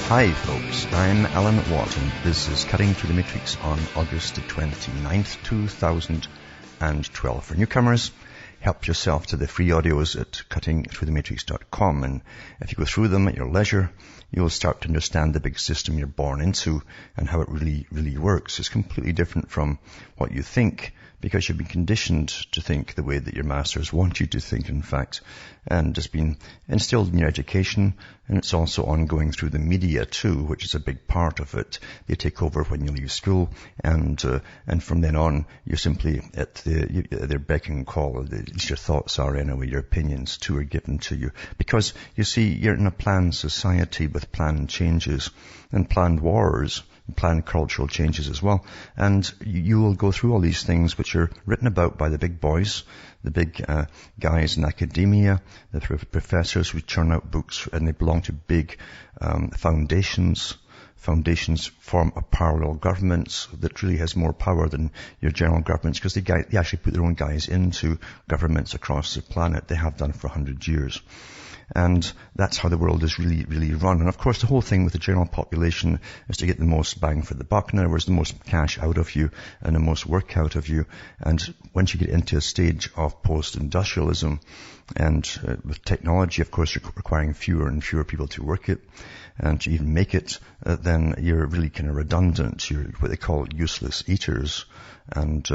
Hi folks, I'm Alan Watt and this is Cutting Through the Matrix on August 29th, 2012. For newcomers, help yourself to the free audios at cuttingthroughthematrix.com, and if you go through them at your leisure, you'll start to understand the big system you're born into and how it really works. It's completely different from what you think, because you've been conditioned to think the way that your masters want you to think, in fact, and it's been instilled in your education, and it's also ongoing through the media too, which is a big part of it. They take over when you leave school, and from then on, you're simply at their beck and call. At least your thoughts are anyway, your opinions too are given to you. Because, you see, you're in a planned society with planned changes and planned wars, planned cultural changes as well. And you will go through all these things which are written about by the big boys, the big guys in academia, the professors who churn out books, and they belong to big foundations. Foundations form a parallel governments that really has more power than your general governments, because they actually put their own guys into governments across the planet. They have done for 100 years. And that's how the world is really run. And of course, the whole thing with the general population is to get the most bang for the buck. In other words, the most cash out of you and the most work out of you. And once you get into a stage of post-industrialism and with technology, of course, requiring fewer and fewer people to work it and to even make it, then you're really kind of redundant. You're what they call useless eaters. And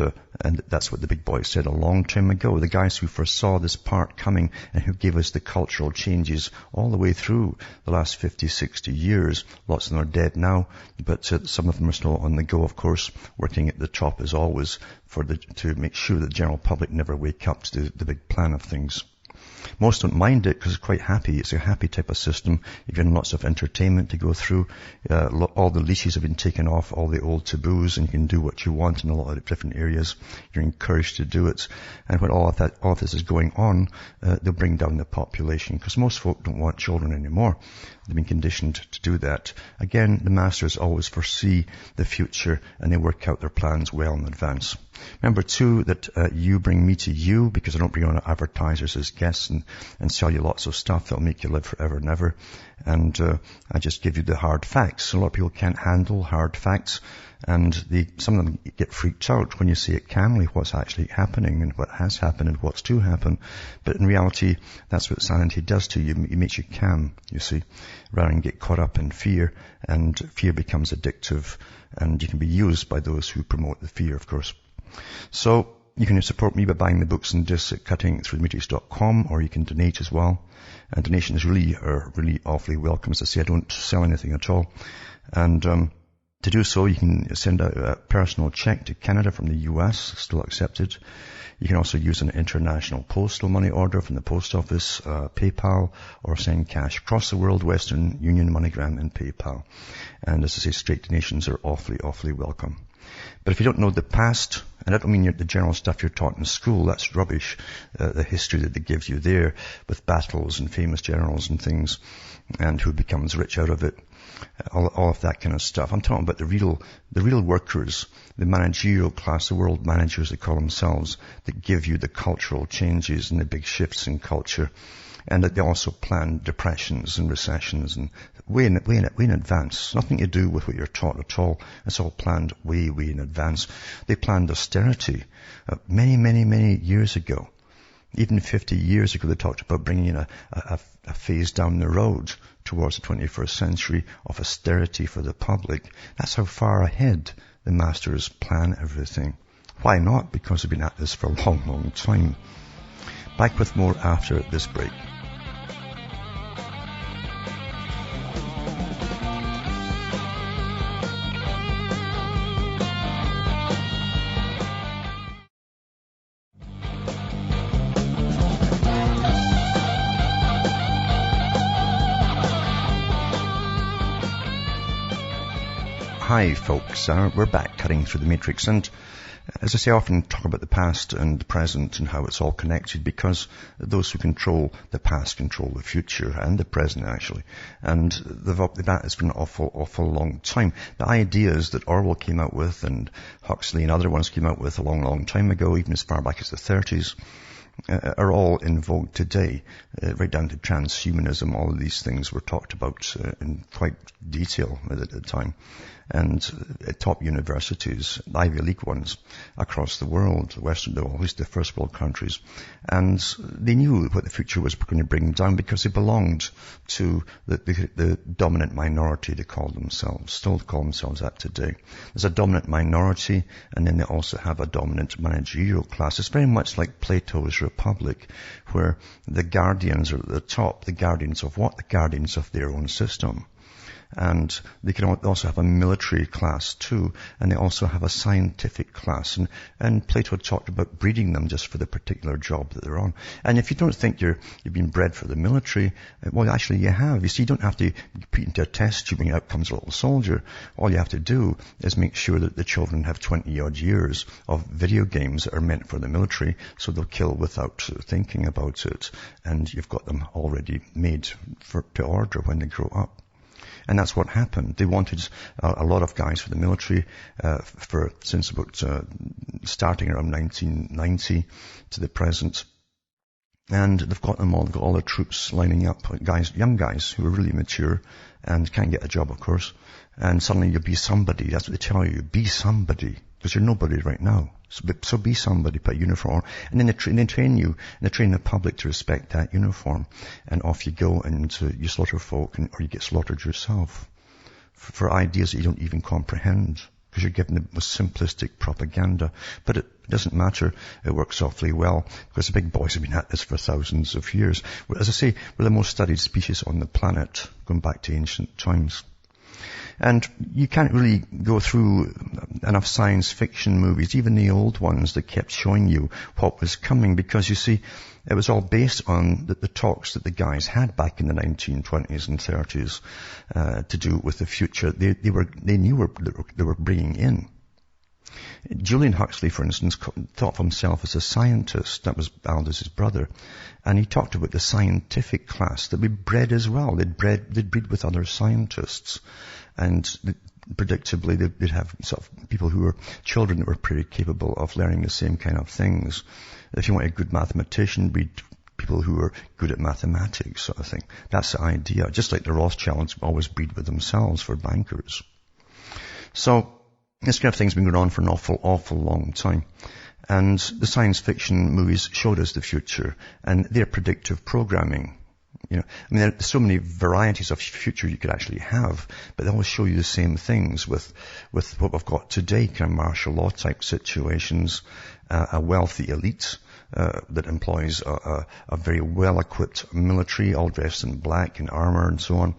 that's what the big boys said a long time ago. The guys who foresaw this part coming and who gave us the cultural changes all the way through the last 50, 60 years. Lots of them are dead now, but some of them are still on the go, of course, working at the top as always to make sure that the general public never wake up to the big plan of things. Most don't mind it because it's quite happy. It's a happy type of system. You've got lots of entertainment to go through. All the leashes have been taken off, all the old taboos, and you can do what you want in a lot of different areas. You're encouraged to do it. And when all of this is going on, they'll bring down the population, because most folk don't want children anymore. They've been conditioned to do that. Again, the masters always foresee the future, and they work out their plans well in advance. Remember too that you bring me to you, because I don't bring on advertisers as guests and sell you lots of stuff that'll make you live forever and ever. And I just give you the hard facts. A lot of people can't handle hard facts, and some of them get freaked out when you say it calmly what's actually happening and what has happened and what's to happen. But in reality, that's what sanity does to you. It makes you calm, you see, rather than get caught up in fear, and fear becomes addictive, and you can be used by those who promote the fear, of course. So you can support me by buying the books and discs at cuttingthroughthematrix.com, or you can donate as well. And donations are really awfully welcome. As I say, I don't sell anything at all. And to do so, you can send out a personal check to Canada from the US, still accepted. You can also use an international postal money order from the post office, PayPal, or send cash across the world, Western Union, MoneyGram, and PayPal. And as I say, straight donations are awfully welcome. But if you don't know the past, and I don't mean the general stuff you're taught in school, that's rubbish, the history that they give you there with battles and famous generals and things, and who becomes rich out of it, all of that kind of stuff. I'm talking about the real workers, the managerial class, the world managers they call themselves, that give you the cultural changes and the big shifts in culture. And that they also plan depressions and recessions and way in advance. Nothing to do with what you're taught at all. It's all planned way in advance. They planned austerity many years ago. Even 50 years ago, they talked about bringing in a phase down the road towards the 21st century of austerity for the public. That's how far ahead the masters plan everything. Why not? Because they've been at this for a long time. Back with more after this break. Hi folks, we're back cutting through the matrix, and as I say, I often talk about the past and the present and how it's all connected, because those who control the past control the future and the present actually, and that has been an awful long time. The ideas that Orwell came out with and Huxley and other ones came out with a long time ago, even as far back as the 30s, are all in vogue today, right down to transhumanism. All of these things were talked about in quite detail at the time. And at top universities, Ivy League ones across the world, at least the first world countries. And they knew what the future was going to bring down because they belonged to the dominant minority, they call themselves, still call themselves that today. There's a dominant minority, and then they also have a dominant managerial class. It's very much like Plato's Republic, where the guardians are at the top. The guardians of what? The guardians of their own system. And they can also have a military class too, and they also have a scientific class. And Plato talked about breeding them just for the particular job that they're on. And if you don't think you've been bred for the military, well, actually you have. You see, you don't have to put into a test tube and out comes a little soldier. All you have to do is make sure that the children have 20-odd years of video games that are meant for the military, so they'll kill without thinking about it. And you've got them already made to order when they grow up. And that's what happened. They wanted a lot of guys for the military since about starting around 1990 to the present. And they've got them all. They've got all their troops lining up, young guys who are really mature and can't get a job, of course. And suddenly you'll be somebody. That's what they tell you. Be somebody. Because you're nobody right now. So be somebody, put a uniform. And then they train you, and they train the public to respect that uniform. And off you go, and you slaughter folk, or you get slaughtered yourself for ideas that you don't even comprehend. Because you're given the most simplistic propaganda. But it doesn't matter. It works awfully well. Because the big boys have been at this for thousands of years. As I say, we're the most studied species on the planet, going back to ancient times. And you can't really go through enough science fiction movies, even the old ones that kept showing you what was coming, because you see, it was all based on the talks that the guys had back in the 1920s and 30s to do with the future. They knew what they were bringing in. Julian Huxley, for instance, thought of himself as a scientist. That was Aldous' brother. And he talked about the scientific class that we bred as well. They'd breed with other scientists. And predictably, they'd have sort of people who were children that were pretty capable of learning the same kind of things. If you want a good mathematician, breed people who are good at mathematics, sort of thing. That's the idea. Just like the Rothschilds always breed with themselves for bankers. So, this kind of thing's been going on for an awful long time. And the science fiction movies showed us the future, and their predictive programming. You know, I mean, there's so many varieties of future you could actually have, but they always show you the same things with what we've got today, kind of martial law type situations, a wealthy elite that employs a very well-equipped military, all dressed in black and armor and so on,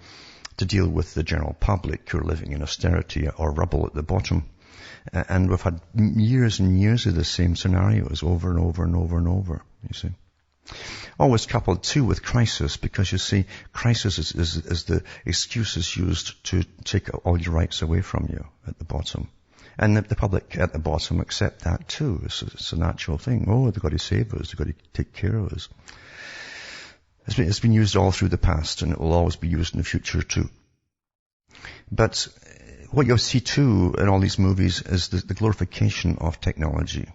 to deal with the general public who are living in austerity or rubble at the bottom. And we've had years and years of the same scenarios over and over and over and over, you see. Always coupled too with crisis, because you see, crisis is the excuses used to take all your rights away from you at the bottom. And the public at the bottom accept that too. It's a natural thing. Oh, they've got to save us. They've got to take care of us. It's been used all through the past, and it will always be used in the future too. But what you'll see too in all these movies is the glorification of technology.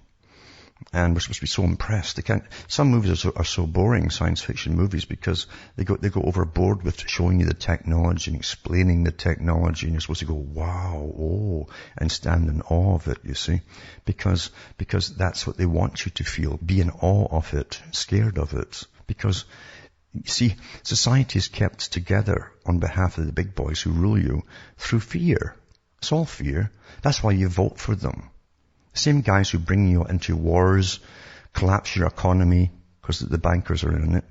And we're supposed to be so impressed. Some movies are so boring, science fiction movies, because they go overboard with showing you the technology and explaining the technology, and you're supposed to go, wow, oh, and stand in awe of it, you see. Because that's what they want you to feel. Be in awe of it, scared of it. Because, you see, society is kept together on behalf of the big boys who rule you through fear. It's all fear. That's why you vote for them. Same guys who bring you into wars, collapse your economy because the bankers are in it,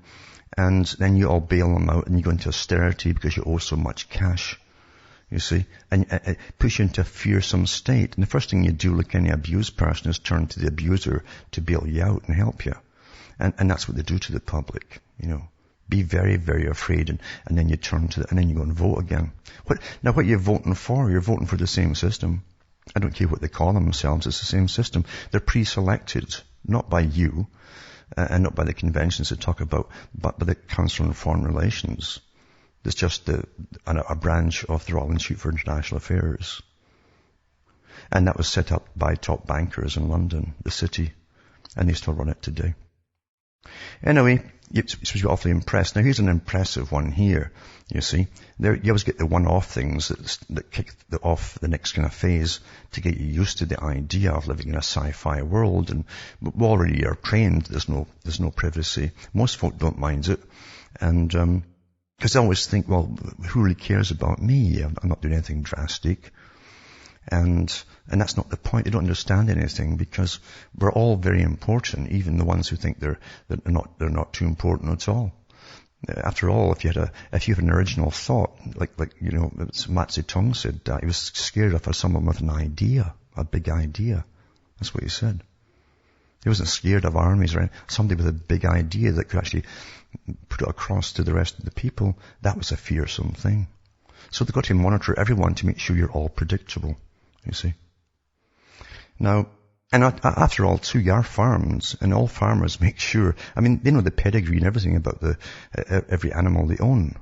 and then you all bail them out and you go into austerity because you owe so much cash, you see, and push you into a fearsome state. And the first thing you do, like any abused person, is turn to the abuser to bail you out and help you. And that's what they do to the public, you know. Be very, very afraid, and then you turn and then you go and vote again. What are you voting for? You're voting for the same system. I don't care what they call themselves, it's the same system. They're pre-selected, not by you, and not by the conventions they talk about, but by the Council on Foreign Relations. It's just a branch of the Royal Institute for International Affairs. And that was set up by top bankers in London, the city, and they still run it today. Anyway, you're supposed to be awfully impressed. Now here's an impressive one here, you see. There, you always get the one-off things that kick off the next kind of phase to get you used to the idea of living in a sci-fi world. And we already are trained, there's no privacy. Most folk don't mind it. And, because I always think, well, who really cares about me? I'm not doing anything drastic. And that's not the point. They don't understand anything because we're all very important, even the ones who think they're not too important at all. After all, if you have an original thought, like Mao Zedong said, he was scared of someone with an idea, a big idea. That's what he said. He wasn't scared of armies or somebody with a big idea that could actually put it across to the rest of the people. That was a fearsome thing. So they've got to monitor everyone to make sure you're all predictable, you see. Now, and after all, too, your farms, and all farmers make sure, I mean, they know the pedigree and everything about every animal they own.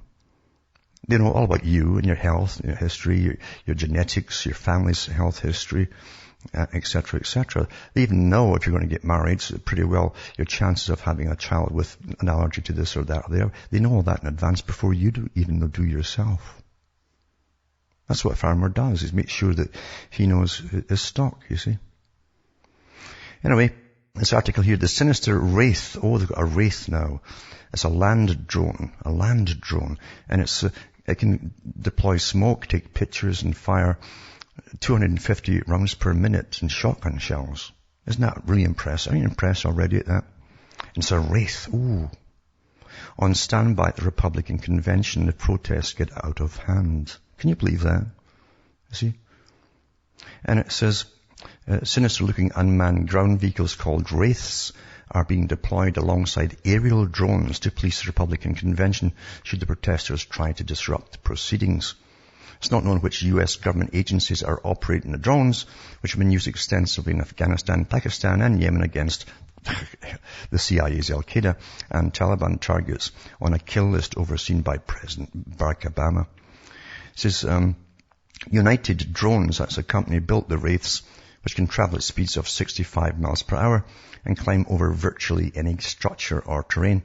They know all about you and your health, your history, your genetics, your family's health history, etc., etc. They even know if you're going to get married, so pretty well your chances of having a child with an allergy to this or that or there. They know all that in advance before you even do yourself. That's what a farmer does, is make sure that he knows his stock, you see. Anyway, this article here, the sinister Wraith. Oh, they've got a Wraith now. It's a land drone, and it can deploy smoke, take pictures, and fire 250 rounds per minute in shotgun shells. Isn't that really impressive? Are you impressed already at that? And it's a Wraith. Ooh. On standby at the Republican convention, the protests get out of hand. Can you believe that? You see? And it says, sinister-looking unmanned ground vehicles called Wraiths are being deployed alongside aerial drones to police the Republican convention should the protesters try to disrupt the proceedings. It's not known which U.S. government agencies are operating the drones, which have been used extensively in Afghanistan, Pakistan, and Yemen against the CIA's Al-Qaeda and Taliban targets on a kill list overseen by President Barack Obama. It says, United Drones, that's a company, built the Wraiths, which can travel at speeds of 65 miles per hour and climb over virtually any structure or terrain.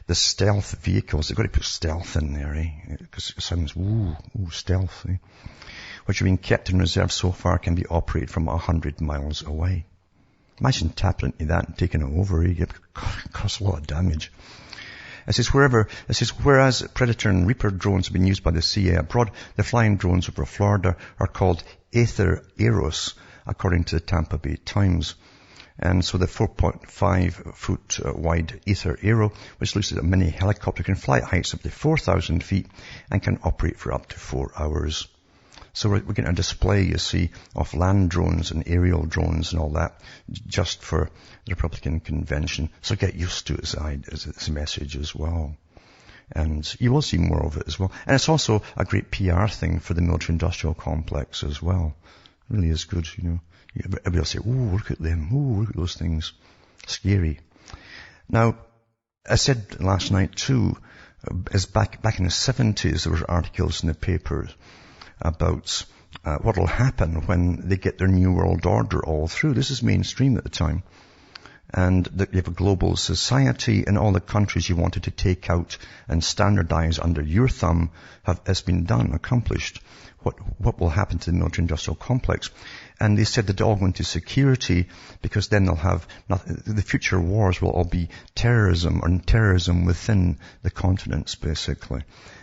The stealth vehicles, they've got to put stealth in there, because it sounds, stealth, which have been kept in reserve so far can be operated from 100 miles away. Imagine tapping into that and taking it over, it costs a lot of damage. It says, whereas Predator and Reaper drones have been used by the CIA abroad, the flying drones over Florida are called Aether Aeros, according to the Tampa Bay Times. And so the 4.5 foot wide Aether Aero, which looks like a mini helicopter, can fly at heights up to 4,000 feet and can operate for up to 4 hours. So we're getting a display, you see, of land drones and aerial drones and all that, just for the Republican convention. So get used to its message as well. And you will see more of it as well. And it's also a great PR thing for the military-industrial complex as well. It really is good, Everybody will say, look at them. Look at those things. Scary. Now, I said last night too, as back in the 70s, there were articles in the papers about what will happen when they get their New World Order all through. This is mainstream at the time. And that you have a global society, and all the countries you wanted to take out and standardize under your thumb has been done, accomplished. What will happen to the military-industrial complex? And they said that they'll all go into security, because then they'll have the future wars will all be terrorism, or terrorism within the continents, basically.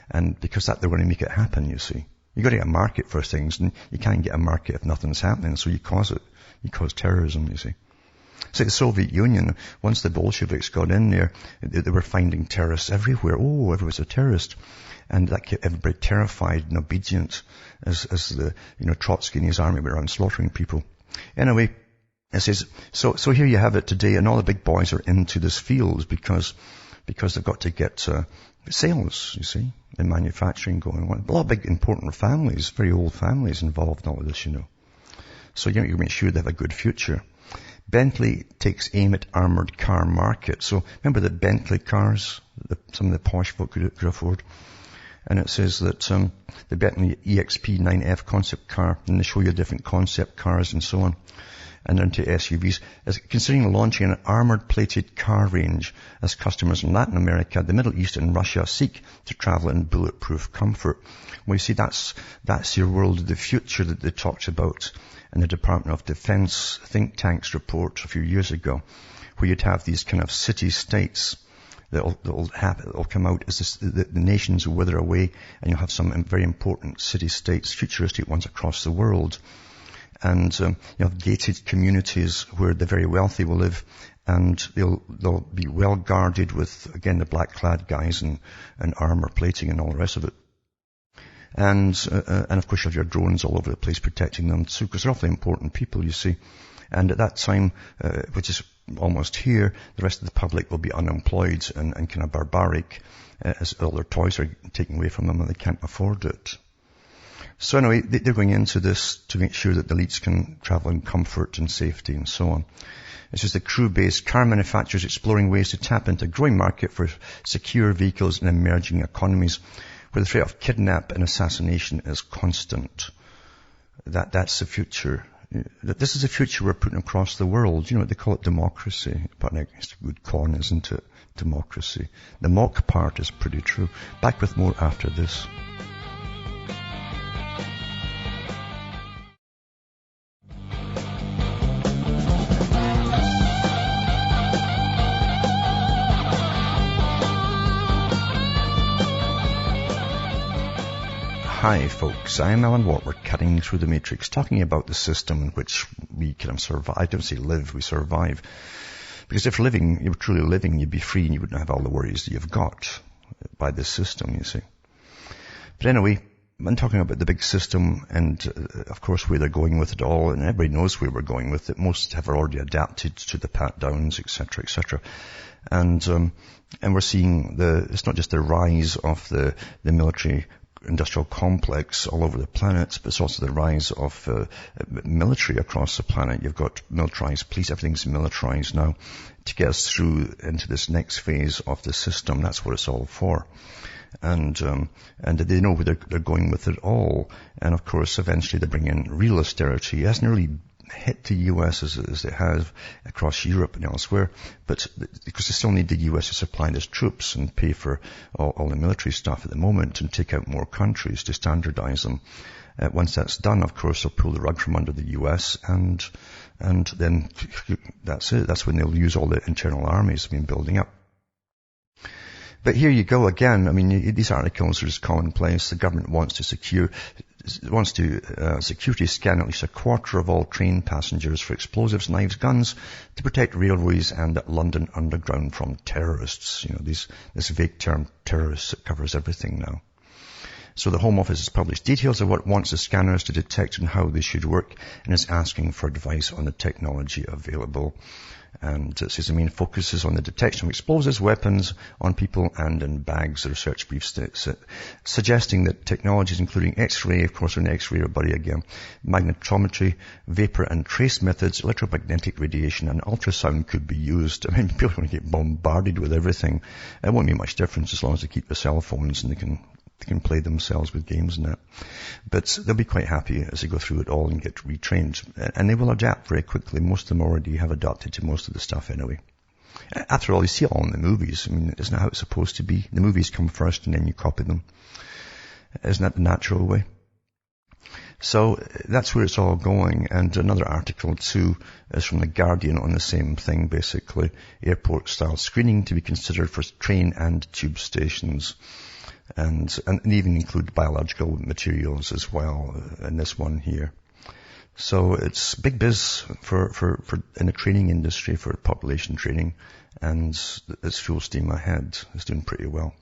And because that they're going to make it happen, you see. You've got to get a market for things, and you can't get a market if nothing's happening, so you cause it. You cause terrorism, you see. So the Soviet Union, once the Bolsheviks got in there, they were finding terrorists everywhere. Everyone's a terrorist. And that kept everybody terrified and obedient as the, Trotsky and his army were around slaughtering people. Anyway, it says, so here you have it today, and all the big boys are into this field because they've got to get sales, you see, and manufacturing going on. A lot of big important families, very old families involved in all of this, So you make sure they have a good future. Bentley takes aim at armoured car market. So remember the Bentley cars, some of the posh folk could afford. And it says that the Bentley EXP 9F concept car, and they show you different concept cars and so on. and into SUVs, is considering launching an armoured plated car range as customers in Latin America, the Middle East and Russia seek to travel in bulletproof comfort. Well, you see, that's your world of the future that they talked about in the Department of Defense think tank's report a few years ago, where you'd have these kind of city-states that'll come out as the nations will wither away, and you'll have some very important city-states, futuristic ones across the world. And you have gated communities where the very wealthy will live, and they'll be well guarded with, again, the black-clad guys and armor plating and all the rest of it. And of course you have your drones all over the place protecting them too, because they're awfully important people, you see. And at that time, which is almost here, the rest of the public will be unemployed and kind of barbaric, as all their toys are taken away from them and they can't afford it. So anyway, they're going into this to make sure that the elites can travel in comfort and safety and so on. It's just the crew-based car manufacturers exploring ways to tap into a growing market for secure vehicles in emerging economies, where the threat of kidnap and assassination is constant. That's the future. This is the future we're putting across the world. You know, they call it democracy, but it's a good con, isn't it? Democracy. The mock part is pretty true. Back with more after this. Hi folks, I'm Alan Watt. We're cutting through the matrix, talking about the system in which we kind of survive. I don't say live, we survive. Because if living, you were truly living, you'd be free and you wouldn't have all the worries that you've got by this system, you see. But anyway, I'm talking about the big system and of course where they're going with it all, and everybody knows where we're going with it. Most have already adapted to the pat-downs, etc., etc. And we're seeing it's not just the rise of the military industrial complex all over the planet, but it's also the rise of military across the planet. You've got militarized police, everything's militarized now to get us through into this next phase of the system. That's what it's all for. And they know where they're going with it all. And of course, eventually they bring in real austerity. It hasn't really hit the US as they have across Europe and elsewhere, but because they still need the US to supply these troops and pay for all the military stuff at the moment and take out more countries to standardize them. Once that's done, of course, they'll pull the rug from under the US and then that's it. That's when they'll use all the internal armies they've been building up. But here you go again. I mean, these articles are just commonplace. The government wants to security scan at least a quarter of all train passengers for explosives, knives, guns to protect railways and London Underground from terrorists. You know, this vague term terrorists that covers everything now. So the Home Office has published details of what it wants the scanners to detect and how they should work, and is asking for advice on the technology available. And it says the main focus is on the detection of explosives, weapons on people and in bags. The research brief suggesting that technologies including X-ray, of course, an X-ray body again, magnetometry, vapor and trace methods, electromagnetic radiation and ultrasound could be used. I mean, people are going to get bombarded with everything. It won't make much difference as long as they keep their cell phones and they can play themselves with games and that. But they'll be quite happy as they go through it all and get retrained. And they will adapt very quickly. Most of them already have adapted to most of the stuff anyway. After all, you see it all in the movies. I mean, isn't that how it's supposed to be? The movies come first and then you copy them. Isn't that the natural way? So that's where it's all going. And another article too is from The Guardian on the same thing, basically. Airport-style screening to be considered for train and tube stations. And even include biological materials as well in this one here. So it's big biz for in the training industry, for population training, and it's full steam ahead. It's doing pretty well.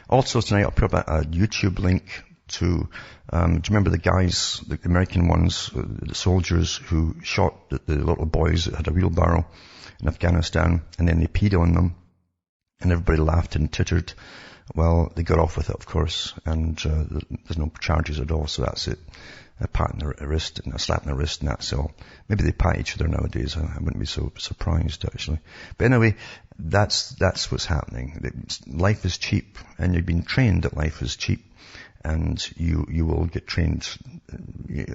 Also tonight I'll put up a YouTube link to, do you remember the guys, the American ones, the soldiers who shot the little boys that had a wheelbarrow in Afghanistan, and then they peed on them, and everybody laughed and tittered. Well, they got off with it, of course, and there's no charges at all, so that's it. A pat on the wrist and a slap on the wrist and that's all. Maybe they pat each other nowadays. I wouldn't be so surprised, actually. But anyway, that's what's happening. Life is cheap, and you've been trained that life is cheap, and you will get trained,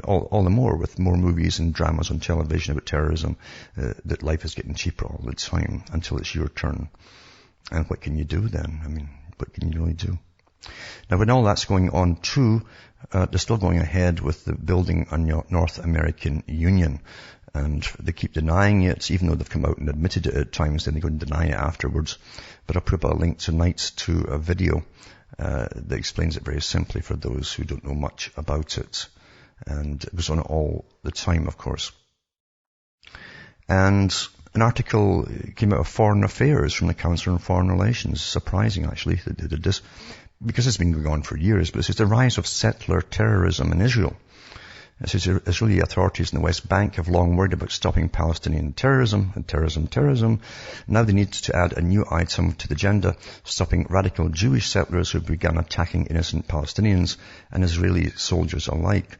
all the more with more movies and dramas on television about terrorism, that life is getting cheaper all the time until it's your turn. And what can you do then? I mean, what can you really do? Now, when all that's going on too, they're still going ahead with the building a North American Union. And they keep denying it, even though they've come out and admitted it at times, then they go and deny it afterwards. But I'll put up a link tonight to a video that explains it very simply for those who don't know much about it. And it was on all the time, of course. And an article came out of Foreign Affairs from the Council on Foreign Relations. Surprising, actually, that they did this, because it's been going on for years. But it says the rise of settler terrorism in Israel. It says Israeli authorities in the West Bank have long worried about stopping Palestinian terrorism and terrorism. Now they need to add a new item to the agenda, stopping radical Jewish settlers who began attacking innocent Palestinians and Israeli soldiers alike.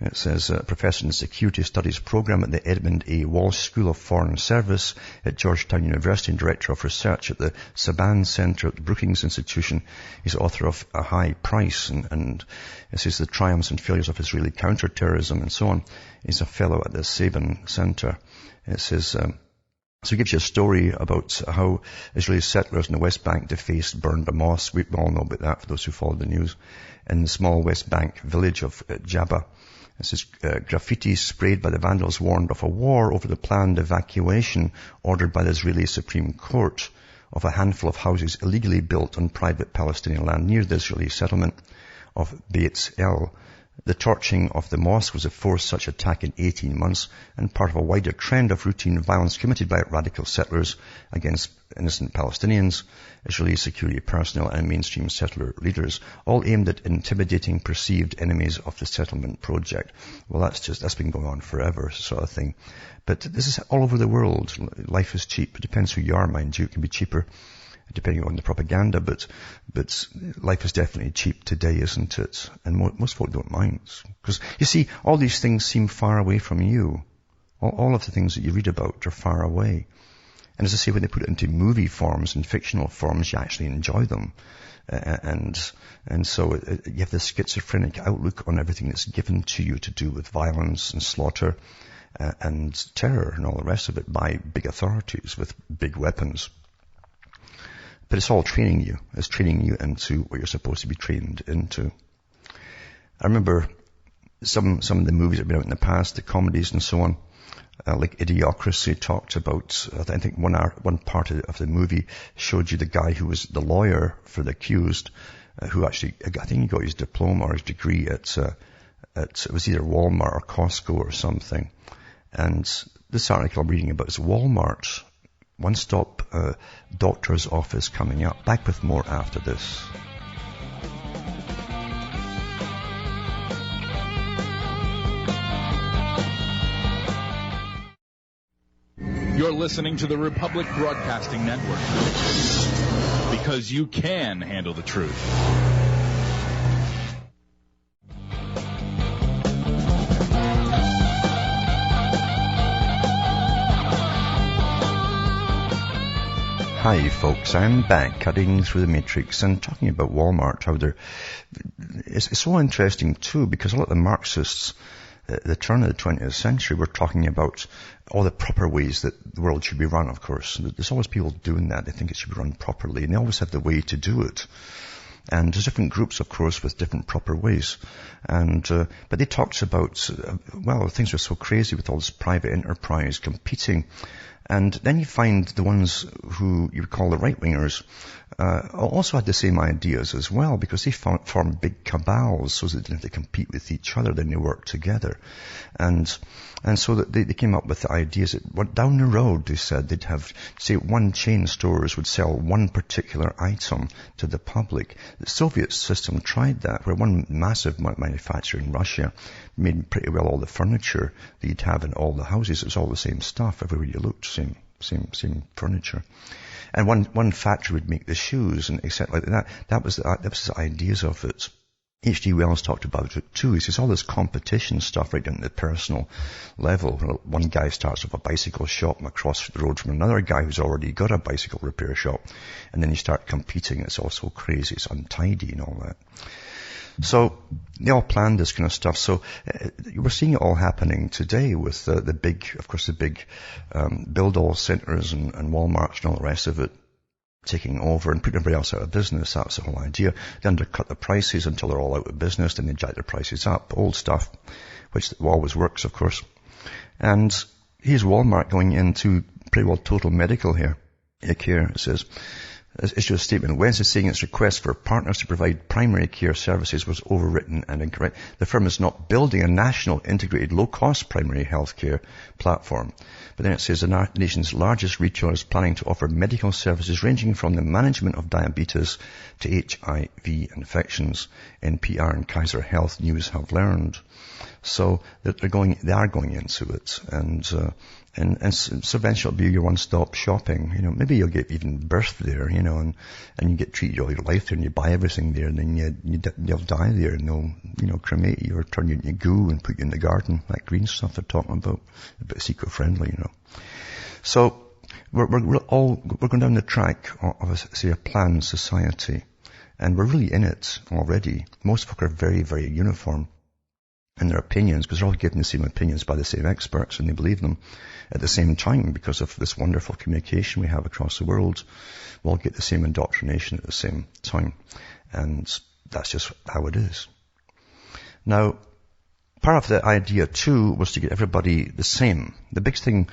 It says a professor in the Security Studies program at the Edmund A. Walsh School of Foreign Service at Georgetown University and director of research at the Saban Center at the Brookings Institution. He's author of A High Price and it says the triumphs and failures of Israeli counterterrorism and so on. He's a fellow at the Saban Center. It says, so it gives you a story about how Israeli settlers in the West Bank defaced, burned a mosque. We all know about that for those who follow the news. In the small West Bank village of Jabba. It says graffiti sprayed by the vandals warned of a war over the planned evacuation ordered by the Israeli Supreme Court of a handful of houses illegally built on private Palestinian land near the Israeli settlement of Beit El. The torching of the mosque was the fourth such attack in 18 months and part of a wider trend of routine violence committed by radical settlers against innocent Palestinians, Israeli security personnel and mainstream settler leaders, all aimed at intimidating perceived enemies of the settlement project. Well, that's been going on forever, sort of thing. But this is all over the world. Life is cheap. It depends who you are, mind you. It can be cheaper depending on the propaganda, but life is definitely cheap today, isn't it? And most folk don't mind. Because, you see, all these things seem far away from you. All of the things that you read about are far away. And as I say, when they put it into movie forms and fictional forms, you actually enjoy them. And so you have this schizophrenic outlook on everything that's given to you to do with violence and slaughter and terror and all the rest of it by big authorities with big weapons. But it's all training you. It's training you into what you're supposed to be trained into. I remember some of the movies that have been out in the past, the comedies and so on, like Idiocracy talked about, I think one part of the movie showed you the guy who was the lawyer for the accused, who actually, I think he got his diploma or his degree at it was either Wal-Mart or Costco or something. And this article I'm reading about is Wal-Mart, one-stop doctor's office coming up. Back with more after this. You're listening to the Republic Broadcasting Network, because you can handle the truth. Hi folks, I'm back cutting through the matrix and talking about Wal-Mart, how it's so interesting too, because a lot of the Marxists at the turn of the 20th century were talking about all the proper ways that the world should be run, of course. There's always people doing that. They think it should be run properly, and they always have the way to do it. And there's different groups, of course, with different proper ways. And but they talked about, well, things are so crazy with all this private enterprise competing. And then you find the ones who you would call the right-wingers also had the same ideas as well, because they formed big cabals so that they didn't have to compete with each other, then they worked together. And so that they came up with the ideas that down the road, they said they'd have, say, one chain stores would sell one particular item to the public. The Soviet system tried that, where one massive manufacturer in Russia made pretty well all the furniture that you'd have in all the houses. It was all the same stuff everywhere you looked, same furniture. And one factory would make the shoes and etc. like that. That was the ideas of it. H.G. Wells talked about it too. He says all this competition stuff right down to the personal level. One guy starts with a bicycle shop across the road from another guy who's already got a bicycle repair shop. And then you start competing. It's all so crazy. It's untidy and all that. So they all planned this kind of stuff. So we're seeing it all happening today with the big build-all centers and Wal-Marts and all the rest of it taking over and putting everybody else out of business. That's the whole idea. They undercut the prices until they're all out of business, then they jack their prices up. Old stuff, which always works, of course. And here's Wal-Mart going into pretty well total medical care. It says, issued a statement. Wednesday saying its request for partners to provide primary care services was overwritten and incorrect. The firm is not building a national integrated low-cost primary health care platform. But then it says the nation's largest retailer is planning to offer medical services ranging from the management of diabetes to HIV infections. NPR and Kaiser Health News have learned. So they are going into it, and so eventually it'll be your one-stop shopping. Maybe you'll get even birth there, and you get treated all your life there, and you buy everything there, and then you'll die there, and they'll, cremate you or turn you into goo and put you in the garden, that green stuff they're talking about, a bit eco-friendly, So we're going down the track of a planned society, and we're really in it already. Most folk are very, very uniform in their opinions, because they're all given the same opinions by the same experts, and they believe them at the same time because of this wonderful communication we have across the world. We all get the same indoctrination at the same time, and that's just how it is. Now, part of the idea too was to get everybody the same. The big thing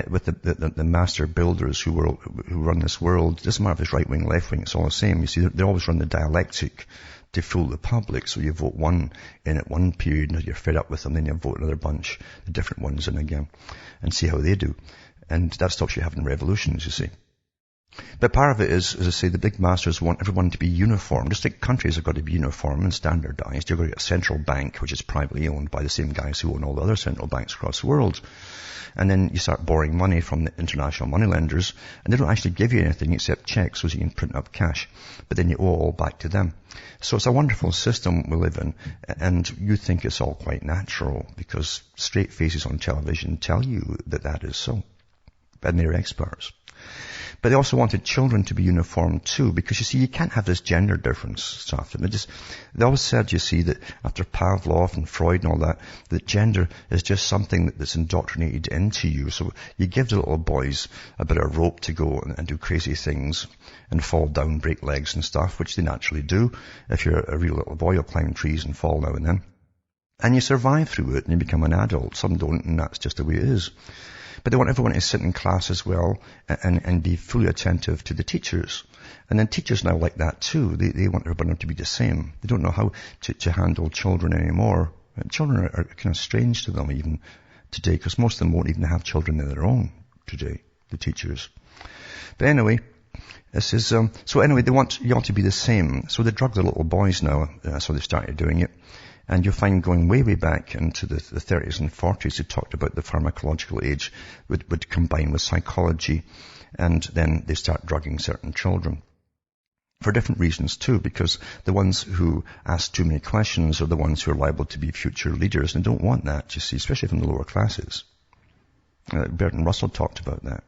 with the master builders who run this world, it doesn't matter if it's right wing, left wing, it's all the same. You see, they always run the dialectic to fool the public. So you vote one in at one period, and you're fed up with them, then you vote another bunch, the different ones in again, and see how they do. And that stops you having revolutions, you see. But part of it is, as I say, the big masters want everyone to be uniform. Just like countries have got to be uniform and standardized. You've got to get a central bank, which is privately owned by the same guys who own all the other central banks across the world. And then you start borrowing money from the international moneylenders, and they don't actually give you anything except checks so you can print up cash. But then you owe all back to them. So it's a wonderful system we live in, and you think it's all quite natural because straight faces on television tell you that is so. And they're experts. But they also wanted children to be uniform too, because you see, you can't have this gender difference stuff. They always said, you see, that after Pavlov and Freud and all that gender is just something that's indoctrinated into you. So you give the little boys a bit of rope to go and do crazy things and fall down, break legs and stuff, which they naturally do. If you're a real little boy, you'll climb trees and fall now and then. And you survive through it and you become an adult. Some don't, and that's just the way it is. But they want everyone to sit in class as well and be fully attentive to the teachers. And then teachers now like that too. They want everybody to be the same. They don't know how to handle children anymore. And children are kind of strange to them even today, because most of them won't even have children of their own today, the teachers. But anyway, this is, so anyway, they want you all to be the same. So they drug the little boys now, so they started doing it. And you'll find going way, way back into the 30s and 40s, they talked about the pharmacological age would combine with psychology, and then they start drugging certain children. For different reasons too, because the ones who ask too many questions are the ones who are liable to be future leaders, and don't want that, you see, especially from the lower classes. Bertrand Russell talked about that.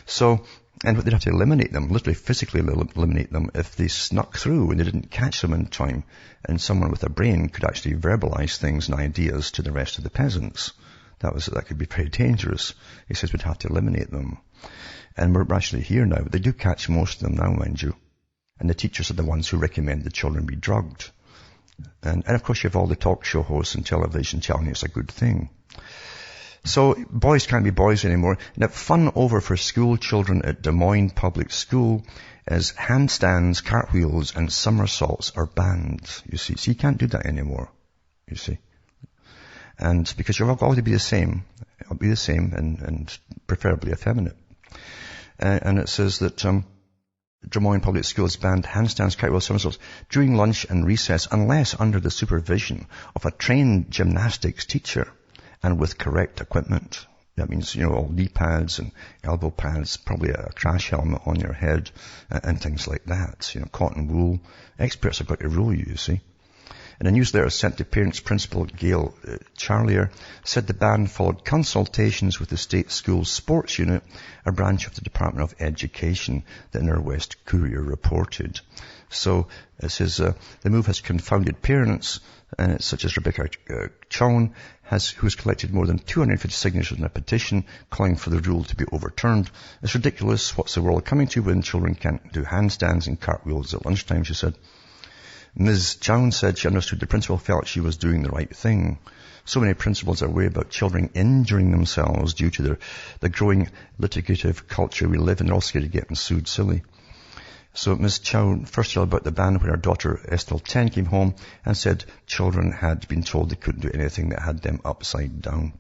So, and they'd have to eliminate them, literally physically eliminate them if they snuck through and they didn't catch them in time. And someone with a brain could actually verbalize things and ideas to the rest of the peasants. That could be very dangerous. He says we'd have to eliminate them. And we're actually here now, but they do catch most of them now, mind you. And the teachers are the ones who recommend the children be drugged. And of course you have all the talk show hosts and television telling you it's a good thing. So boys can't be boys anymore. Now, fun over for school children at Des Moines Public School as handstands, cartwheels, and somersaults are banned. You see, so you can't do that anymore. You see, and because you're all going to be the same, and preferably effeminate. And it says that Des Moines Public Schools banned handstands, cartwheels, somersaults during lunch and recess, unless under the supervision of a trained gymnastics teacher and with correct equipment. That means, all knee pads and elbow pads, probably a crash helmet on your head, and things like that. Cotton wool. Experts have got to rule you see. In a newsletter sent to parents, Principal Gail Charlier said the ban followed consultations with the state school's sports unit, a branch of the Department of Education, the Inner West Courier reported. So it says the move has confounded parents, such as Rebecca Chown, who has collected more than 250 signatures in a petition calling for the rule to be overturned. It's ridiculous. What's the world coming to when children can't do handstands and cartwheels at lunchtime, she said. Ms. Chown said she understood the principal felt she was doing the right thing. So many principals are worried about children injuring themselves due to the growing litigative culture we live in. They're all scared of getting sued silly. So Ms. Chow first told about the ban when her daughter Estelle 10 came home and said children had been told they couldn't do anything that had them upside down.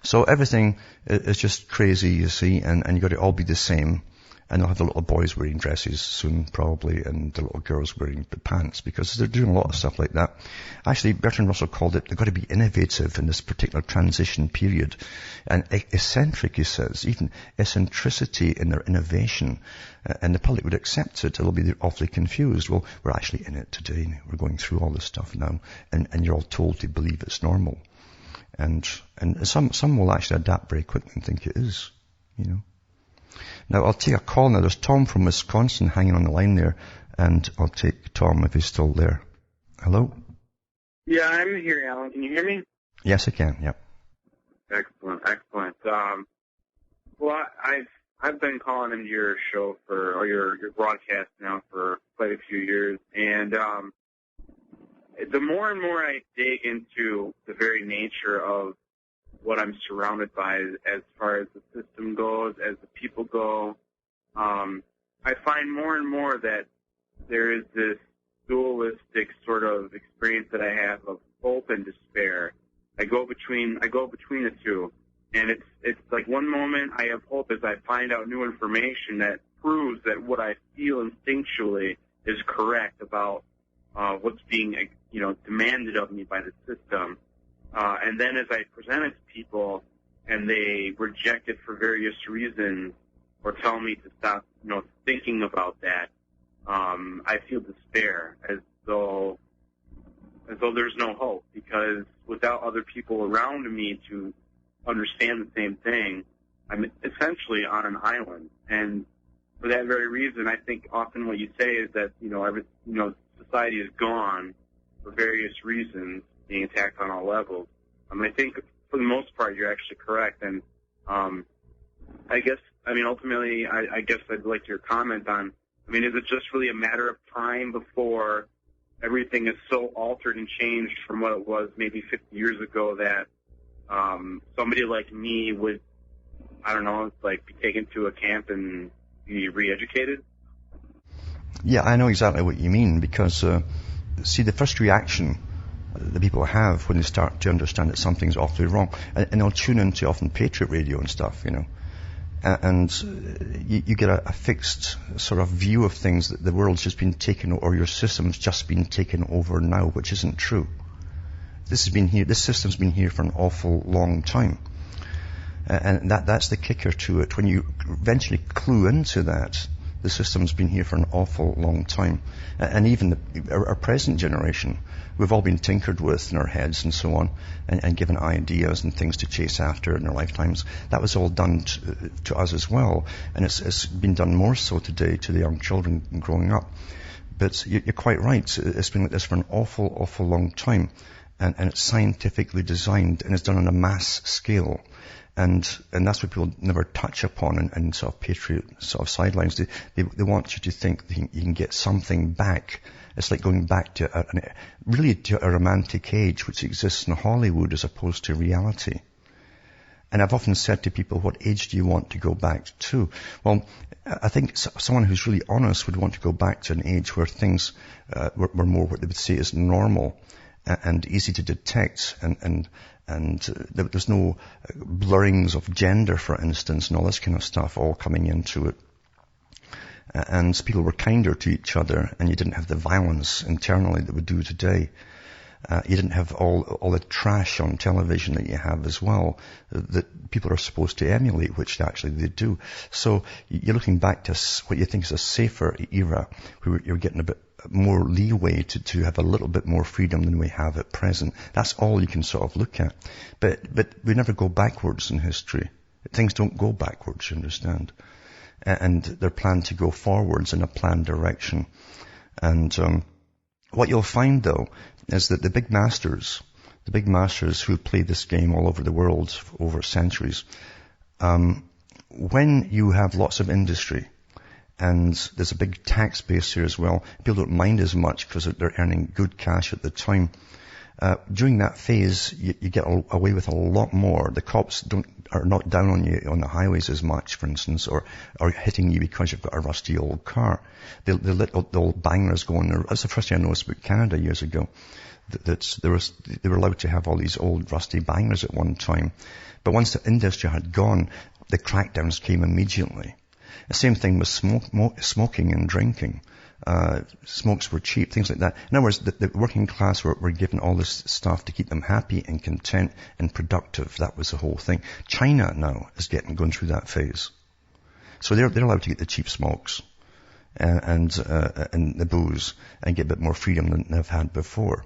So everything is just crazy, you see, and you've got to all be the same. And they'll have the little boys wearing dresses soon, probably, and the little girls wearing the pants, because they're doing a lot of stuff like that. Actually, Bertrand Russell called it, they've got to be innovative in this particular transition period. And eccentric, he says, even eccentricity in their innovation. And the public would accept it. They'll be awfully confused. Well, we're actually in it today. We're going through all this stuff now. And you're all told to believe it's normal. And some will actually adapt very quickly and think it is, you know. Now, I'll take a call now. There's Tom from Wisconsin hanging on the line there, and I'll take Tom if he's still there. Hello? Yeah, I'm here, Alan. Can you hear me? Yes, I can, yep. Excellent. Well, I've been calling into your show or your broadcast now for quite a few years, and the more and more I dig into the very nature of what I'm surrounded by as far as the system goes, as the people go, I find more and more that there is this dualistic sort of experience that I have of hope and despair. I go between the two, and it's like one moment I have hope as I find out new information that proves that what I feel instinctually is correct about what's being demanded of me by the system. And then as I present it to people and they reject it for various reasons or tell me to stop, thinking about that, I feel despair as though there's no hope, because without other people around me to understand the same thing, I'm essentially on an island. And for that very reason, I think often what you say is that, society is gone for various reasons, being attacked on all levels. I think for the most part you're actually correct, and ultimately I guess I'd like your comment on, is it just really a matter of time before everything is so altered and changed from what it was maybe 50 years ago that somebody like me would, be taken to a camp and be re-educated? Yeah, I know exactly what you mean, because the first reaction that people have when they start to understand that something's awfully wrong, and they'll tune into often Patriot Radio and stuff, and you get a fixed sort of view of things, that the world's just been taken, or your system's just been taken over now, which isn't true. This system's been here for an awful long time. And that's the kicker to it. When you eventually clue into that, the system's been here for an awful long time. And even our present generation, we've all been tinkered with in our heads and so on, and given ideas and things to chase after in our lifetimes. That was all done to us as well. And it's been done more so today to the young children growing up. But you're quite right. It's been like this for an awful, awful long time. And it's scientifically designed, and it's done on a mass scale. And that's what people never touch upon in sort of patriot sort of sidelines. They want you to think that you can get something back. It's like going back to a romantic age which exists in Hollywood as opposed to reality. And I've often said to people, what age do you want to go back to? Well, I think someone who's really honest would want to go back to an age where things were more what they would say is normal and easy to detect, and there's no blurrings of gender, for instance, and all this kind of stuff all coming into it. And people were kinder to each other, and you didn't have the violence internally that we do today. You didn't have all the trash on television that you have as well, that people are supposed to emulate, which actually they do. So you're looking back to what you think is a safer era, where you're getting a bit more leeway to have a little bit more freedom than we have at present. That's all you can sort of look at. But we never go backwards in history. Things don't go backwards, you understand. And they're planned to go forwards in a planned direction. And what you'll find, though, is that the big masters who play this game all over the world over centuries, when you have lots of industry, and there's a big tax base here as well, people don't mind as much because they're earning good cash at the time. During that phase, you get away with a lot more. The cops are not down on you on the highways as much, for instance, or hitting you because you've got a rusty old car. They let the old bangers go on there. That's the first thing I noticed about Canada years ago. They were allowed to have all these old rusty bangers at one time. But once the industry had gone, the crackdowns came immediately. The same thing with smoking and drinking. Smokes were cheap, things like that. In other words, the working class were given all this stuff to keep them happy and content and productive. That was the whole thing. China now is going through that phase. So they're allowed to get the cheap smokes and the booze and get a bit more freedom than they've had before.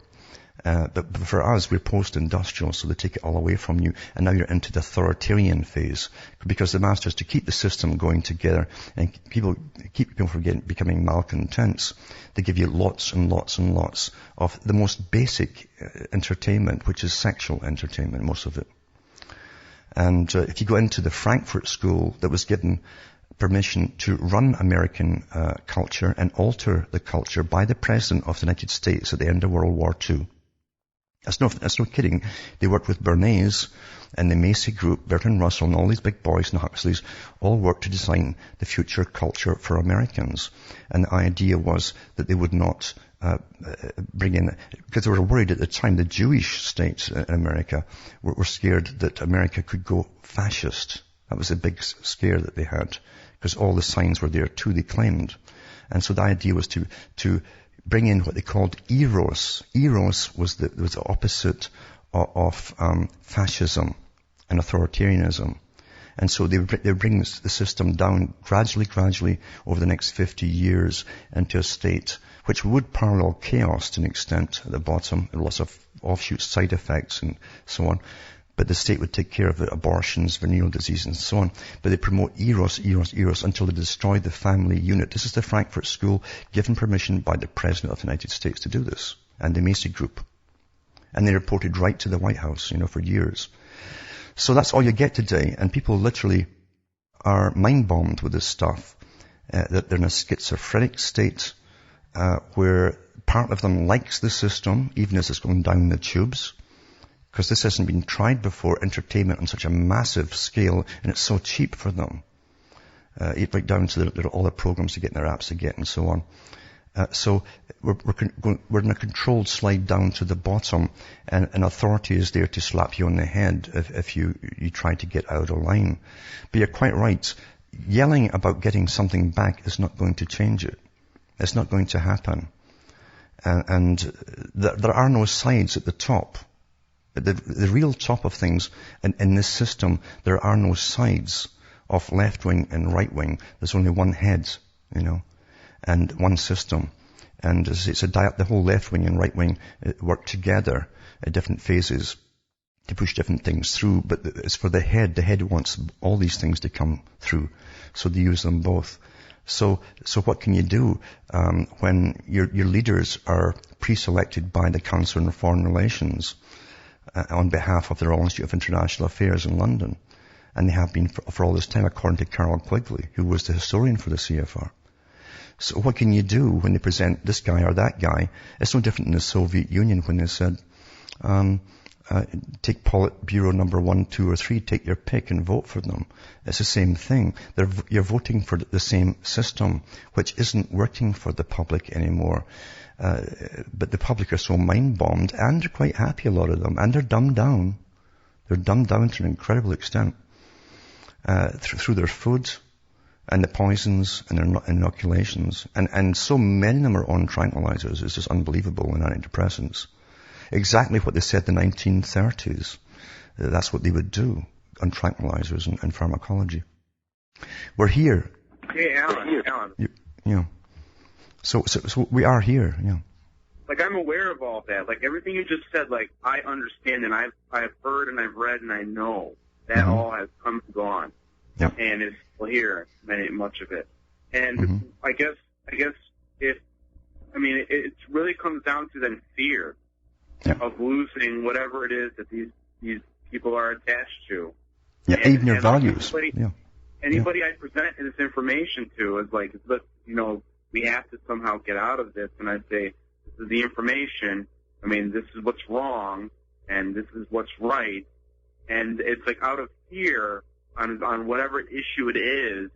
But for us, we're post-industrial, so they take it all away from you, and now you're into the authoritarian phase, because the masters, to keep the system going together and keep people from becoming malcontents, they give you lots and lots and lots of the most basic entertainment, which is sexual entertainment, most of it. And if you go into the Frankfurt school that was given permission to run American culture and alter the culture by the President of the United States at the end of World War II, That's no kidding. They worked with Bernays and the Macy Group, Bertrand Russell and all these big boys and Huxleys all worked to design the future culture for Americans. And the idea was that they would not bring in, because they were worried at the time, the Jewish states in America were scared that America could go fascist. That was a big scare that they had, because all the signs were there too, they claimed. And so the idea was to bring in what they called Eros. Eros was the opposite of fascism and authoritarianism. And so they bring the system down gradually over the next 50 years into a state which would parallel chaos to an extent at the bottom, lots of offshoot side effects and so on. But the state would take care of the abortions, venereal disease, and so on. But they promote Eros until they destroy the family unit. This is the Frankfurt School, given permission by the President of the United States to do this, and the Macy Group. And they reported right to the White House, for years. So that's all you get today. And people literally are mind-bombed with this stuff, that they're in a schizophrenic state, where part of them likes the system, even as it's going down the tubes. Because this hasn't been tried before, entertainment on such a massive scale, and it's so cheap for them. Right down to all the programs to get in their apps to get and so on. So we're in a controlled slide down to the bottom, and authority is there to slap you on the head if you try to get out of line. But you're quite right. Yelling about getting something back is not going to change it. It's not going to happen. And there are no sides at the top. The real top of things in this system, there are no sides of left wing and right wing. There's only one head, and one system. And the whole left wing and right wing work together at different phases to push different things through. But it's for the head. The head wants all these things to come through. So they use them both. So what can you do when your leaders are pre-selected by the Council on Foreign Relations on behalf of the Royal Institute of International Affairs in London? And they have been for all this time, according to Carol Quigley, who was the historian for the CFR. So what can you do when they present this guy or that guy? It's no different than the Soviet Union when they said, take Politburo number 1, 2, or 3, take your pick and vote for them. It's the same thing. You're voting for the same system, which isn't working for the public anymore. But the public are so mind-bombed, and they're quite happy, a lot of them, and they're dumbed down. They're dumbed down to an incredible extent through their food and the poisons and their inoculations. And so many of them are on tranquilizers. It's just unbelievable, and antidepressants. exactly what they said in the 1930s. That's what they would do on tranquilizers and pharmacology. We're here. Hey, Alan. Yeah. So we are here, yeah. Like, I'm aware of all that. Like, everything you just said, like, I understand and I've heard and I've read and I know that all has come and gone. Yep. And is still here, much of it. And I guess it really comes down to then fear of losing whatever it is that these people are attached to. Yeah, and, even your values. Anybody I present this information to is like, look, we have to somehow get out of this. And I'd say, this is the information. I mean, this is what's wrong, and this is what's right. And it's like out of fear on whatever issue it is,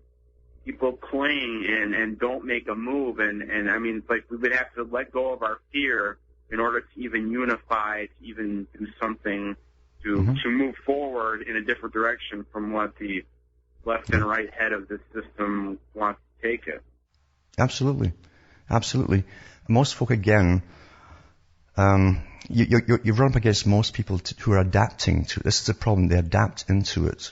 people cling and don't make a move. And I mean, it's like we would have to let go of our fear in order to even unify, to even do something to move forward in a different direction from what the left and right head of this system wants to take it. Absolutely. Most folk, again, you run up against most people who are adapting to it. This is the problem. They adapt into it.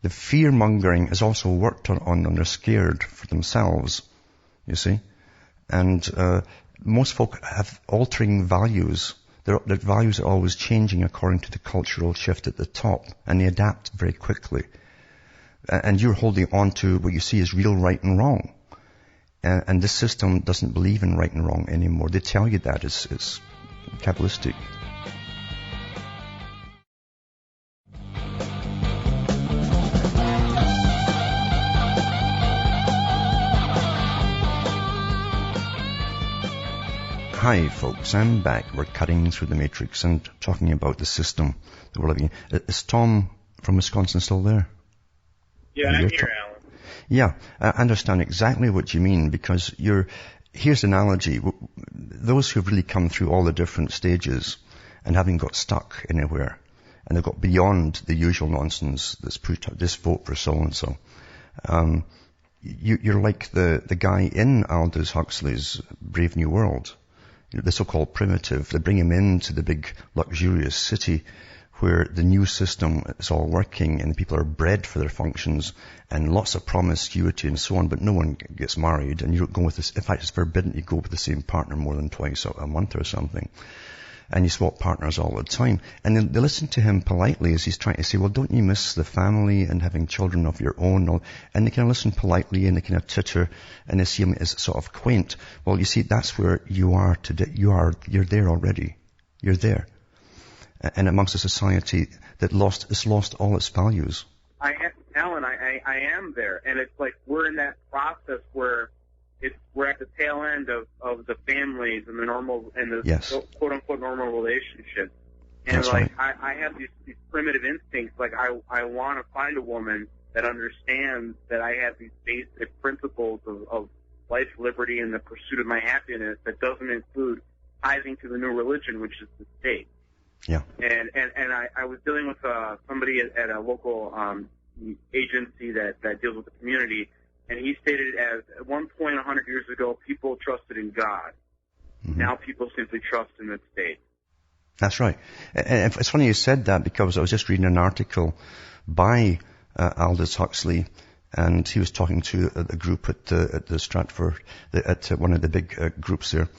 The fear-mongering is also worked on when they're scared for themselves, you see. And most folk have altering values. Their values are always changing according to the cultural shift at the top, and they adapt very quickly. And you're holding on to what you see as real right and wrong. And this system doesn't believe in right and wrong anymore. They tell you that it's Kabbalistic. Hi folks, I'm back. We're cutting through the matrix and talking about the system that we're living in. Is Tom from Wisconsin still there? Yeah, I'm here, Alan. Yeah, I understand exactly what you mean, because here's the analogy. Those who've really come through all the different stages and haven't got stuck anywhere, and they've got beyond the usual nonsense that's this vote for so-and-so. You're like the guy in Aldous Huxley's Brave New World, the so-called primitive. They bring him into the big luxurious city where the new system is all working and people are bred for their functions and lots of promiscuity and so on, but no one gets married, and you don't go with this. In fact, it's forbidden to go with the same partner more than twice a month or something. And you swap partners all the time. And then they listen to him politely as he's trying to say, well, don't you miss the family and having children of your own? And they kind of listen politely and they kind of titter and they see him as sort of quaint. Well, you see, that's where you are today. You're there already. You're there. And amongst a society that has lost all its values. Alan, I am there. And it's like we're in that process where we're at the tail end of the families and the quote unquote normal relationships. And that's like right. I have these primitive instincts. Like I want to find a woman that understands that I have these basic principles of life, liberty, and the pursuit of my happiness that doesn't include tithing to the new religion, which is the state. Yeah. And I was dealing with somebody at a local agency that deals with the community, and he stated as at one point 100 years ago, people trusted in God. Mm-hmm. Now people simply trust in the state. That's right. And it's funny you said that, because I was just reading an article by Aldous Huxley, and he was talking to a group at the Stratford, at one of the big groups there.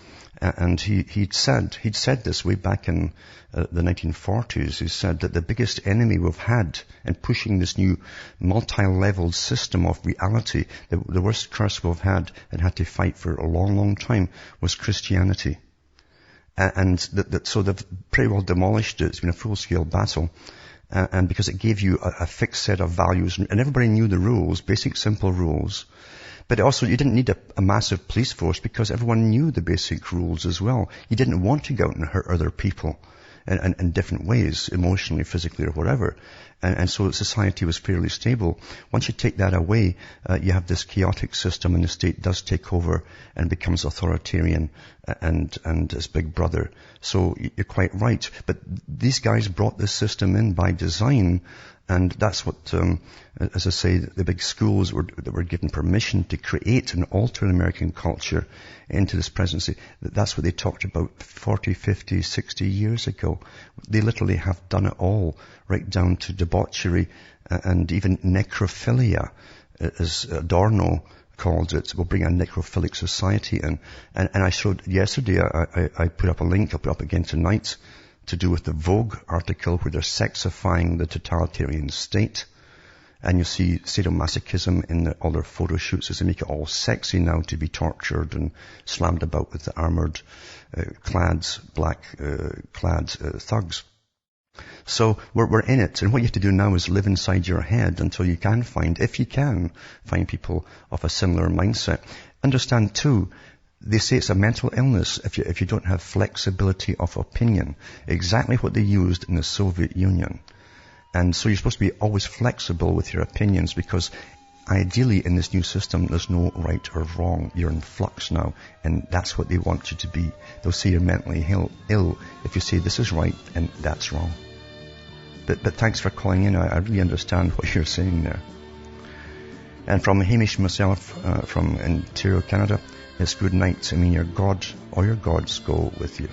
And he'd said this way back in the 1940s. He said that the biggest enemy we've had in pushing this new multi-level system of reality, the worst curse we've had and had to fight for a long, long time, was Christianity. So they've pretty well demolished it. It's been a full-scale battle. And because it gave you a fixed set of values, and everybody knew the rules, basic, simple rules. But also, you didn't need a massive police force because everyone knew the basic rules as well. You didn't want to go out and hurt other people in different ways, emotionally, physically, or whatever. And so society was fairly stable. Once you take that away, you have this chaotic system, and the state does take over and becomes authoritarian and its big brother. So you're quite right. But these guys brought this system in by design, And that's what, as I say, the big schools that were given permission to create and alter an American culture into this presidency. That's what they talked about 40, 50, 60 years ago. They literally have done it all, right down to debauchery and even necrophilia, as Adorno called it. We'll bring a necrophilic society in. And I showed yesterday, I put up a link, I'll put up again tonight, to do with the Vogue article where they're sexifying the totalitarian state. And you see sadomasochism in all their photo shoots as they make it all sexy now to be tortured and slammed about with the armored, black clad thugs. So we're in it. And what you have to do now is live inside your head until you can find, if you can, find people of a similar mindset. Understand too, they say it's a mental illness if you don't have flexibility of opinion. Exactly what they used in the Soviet Union. And so you're supposed to be always flexible with your opinions, because ideally in this new system there's no right or wrong. You're in flux now, and that's what they want you to be. They'll say you're mentally ill if you say this is right and that's wrong. But thanks for calling in. I really understand what you're saying there. And from Hamish myself, from Ontario, Canada, it's good night. I mean, your God or your gods go with you.